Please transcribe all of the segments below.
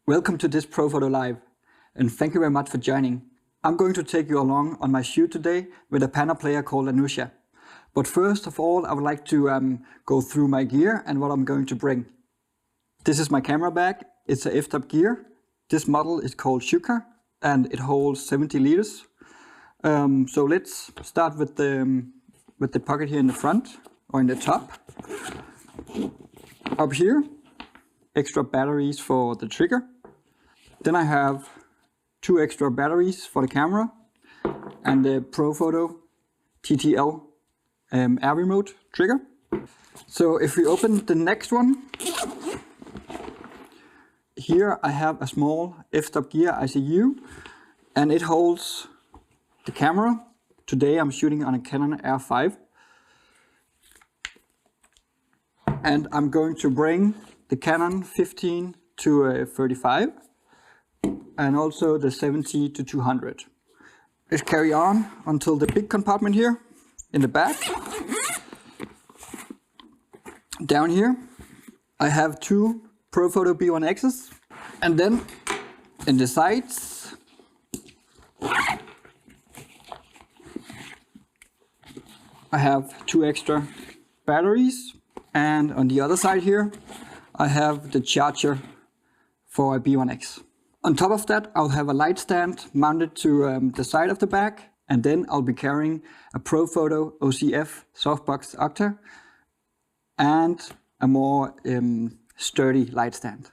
Welcome to this Profoto Live, and thank you very much for joining. I'm going to take you along on my shoot today with a panna player called Anusha. But first of all, I would like to go through my gear and what I'm going to bring. This is my camera bag. It's a F-top gear. This model is called Shuka, and it holds 70 liters. So let's start with the pocket here in the front, or in the top. Up here, extra batteries for the trigger. Then I have 2 extra batteries for the camera and the Profoto TTL air remote trigger. So if we open the next one, here I have a small f-stop gear ICU, and it holds the camera. Today I'm shooting on a Canon R5. And I'm going to bring the Canon 15 to 35 and also the 70 to 200. Let's carry on until the big compartment here in the back. Down here I have 2 Profoto B1Xs, and then in the sides I have 2 extra batteries. And on the other side here, I have the charger for a B1X. On top of that, I'll have a light stand mounted to the side of the bag, and then I'll be carrying a Profoto OCF softbox Octa and a more sturdy light stand.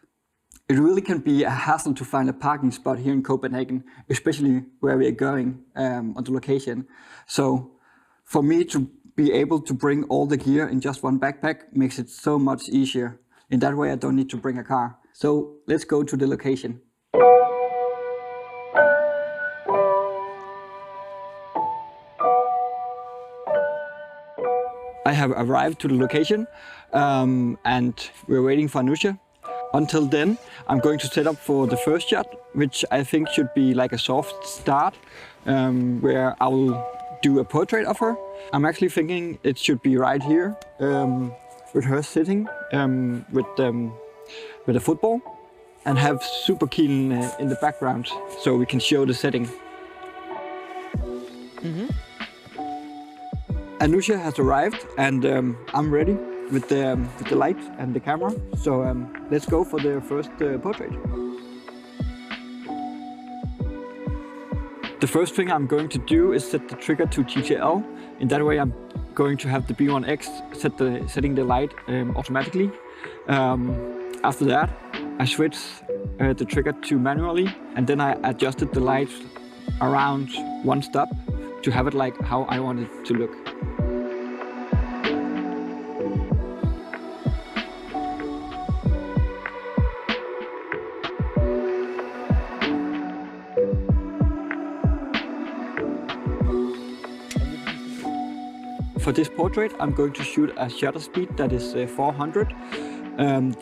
It really can be a hassle to find a parking spot here in Copenhagen, especially where we are going on the location. So for me to be able to bring all the gear in just one backpack makes it so much easier. In that way I don't need to bring a car. So let's go to the location. I have arrived to the location and we're waiting for Anusha. Until then, I'm going to set up for the first shot, which I think should be like a soft start, where I will do a portrait of her. I'm actually thinking it should be right here, with her sitting with a football, and have super keen in the background so we can show the setting. Anusha has arrived, and I'm ready with the light and the camera. So let's go for the first portrait. The first thing I'm going to do is set the trigger to TTL. In that way I'm going to have the B1X setting the light automatically. After that I switch the trigger to manually, and then I adjusted the light around 1 stop to have it like how I want it to look. For this portrait, I'm going to shoot a shutter speed that is 400.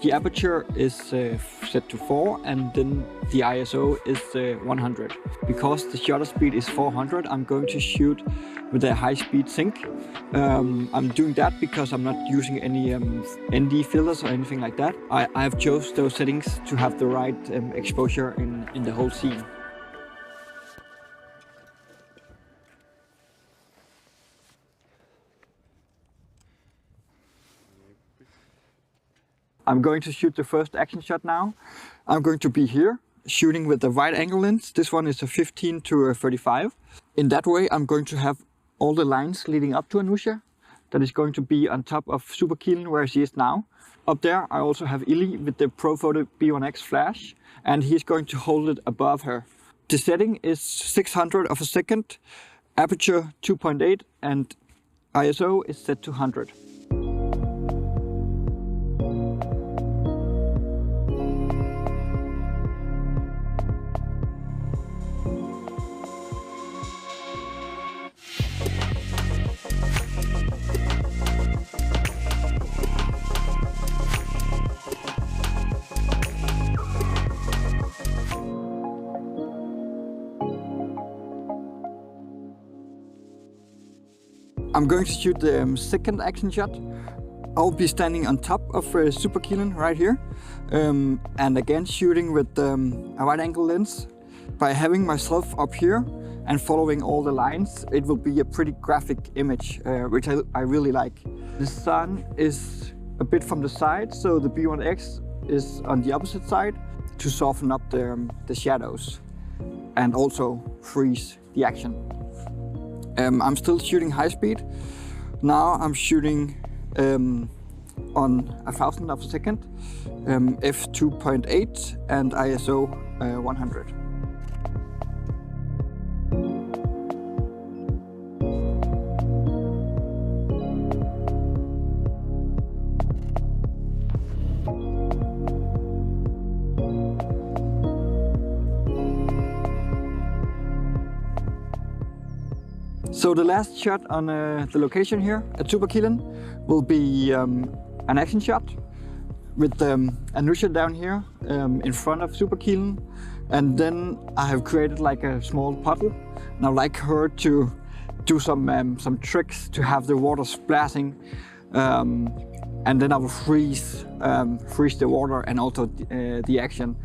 The aperture is set to 4, and then the ISO is 100. Because the shutter speed is 400, I'm going to shoot with a high-speed sync. I'm doing that because I'm not using any ND filters or anything like that. I have chose those settings to have the right exposure in the whole scene. I'm going to shoot the first action shot now. I'm going to be here, shooting with the wide angle lens. This one is a 15 to 35. In that way, I'm going to have all the lines leading up to Anusha. That is going to be on top of Superkilen, where she is now. Up there, I also have Illy with the Profoto B1X flash, and he's going to hold it above her. The setting is 600 of a second, aperture 2.8, and ISO is set to 100. I'm going to shoot the second action shot. I'll be standing on top of Superkillen right here, and again shooting with a wide angle lens. By having myself up here and following all the lines, it will be a pretty graphic image, which I really like. The sun is a bit from the side, so the B1X is on the opposite side to soften up the shadows and also freeze the action. I'm still shooting high speed. Now I'm shooting on 1,000 of a second, f2.8 and ISO 100. So the last shot on the location here at Superkillen will be an action shot with Anusha down here in front of Superkillen, and then I have created like a small puddle, and I'd like her to do some tricks to have the water splashing, and then I will freeze the water and also the action.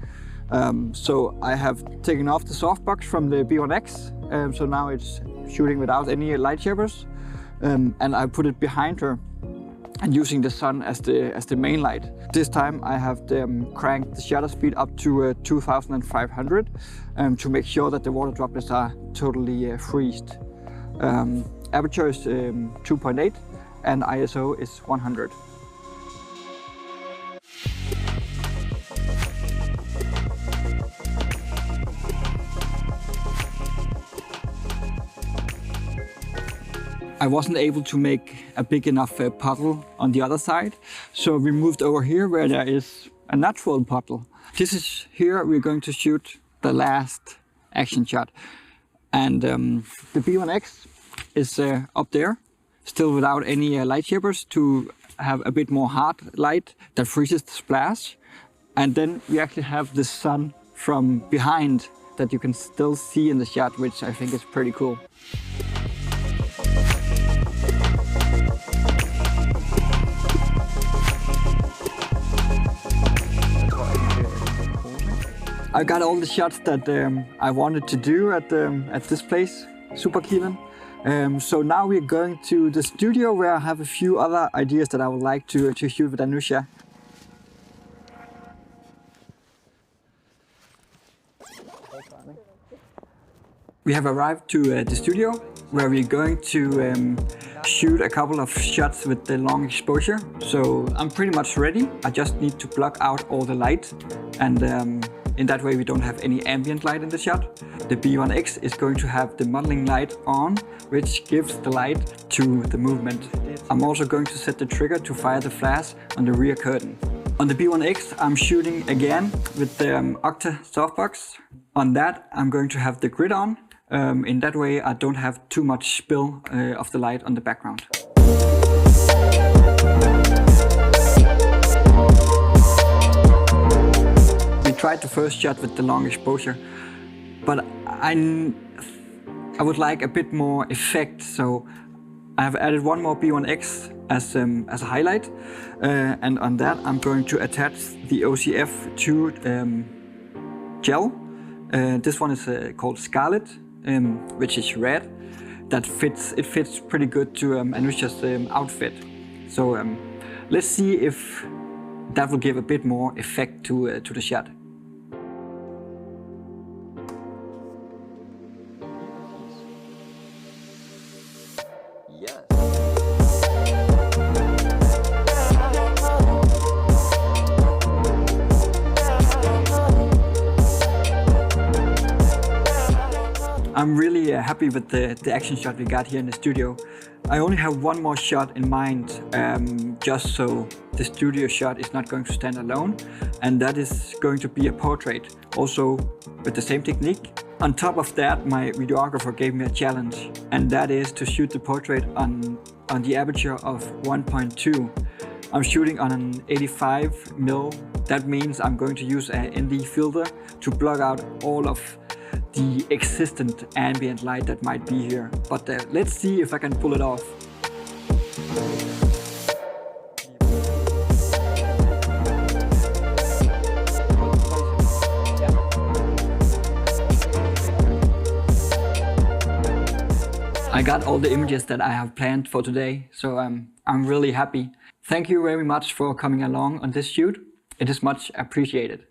So I have taken off the softbox from the B1X, so now it's shooting without any light shapers, and I put it behind her and using the sun as the main light. This time I have cranked the shutter speed up to 2500 to make sure that the water droplets are totally freezed. Aperture is 2.8 and ISO is 100. I wasn't able to make a big enough puddle on the other side, so we moved over here where there is a natural puddle. This is here we're going to shoot the last action shot, and the B1X is up there, still without any light shapers to have a bit more hard light that freezes the splash, and then we actually have the sun from behind that you can still see in the shot, which I think is pretty cool. I got all the shots that I wanted to do at this place, Superkillen. So now we're going to the studio where I have a few other ideas that I would like to shoot with Anusha. We have arrived to the studio where we're going to shoot a couple of shots with the long exposure. So I'm pretty much ready. I just need to block out all the light, and in that way we don't have any ambient light in the shot. The B1X is going to have the modeling light on, which gives the light to the movement. I'm also going to set the trigger to fire the flash on the rear curtain. On the B1X I'm shooting again with the Octa softbox. On that I'm going to have the grid on. In that way I don't have too much spill of the light on the background. We tried the first shot with the long exposure, but I would like a bit more effect, so I have added one more B1X as a highlight, and on that I'm going to attach the OCF2 gel. This one is called Scarlet, which is red. It fits pretty good to Anusha's outfit. So let's see if that will give a bit more effect to the shot. Yes. I'm really happy with the action shot we got here in the studio. I only have one more shot in mind, just so the studio shot is not going to stand alone, and that is going to be a portrait, also with the same technique. On top of that, my videographer gave me a challenge, and that is to shoot the portrait on the aperture of 1.2. I'm shooting on an 85mm. That means I'm going to use an ND filter to block out all of the existent ambient light that might be here. But let's see if I can pull it off. I got all the images that I have planned for today, so I'm really happy. Thank you very much for coming along on this shoot. It is much appreciated.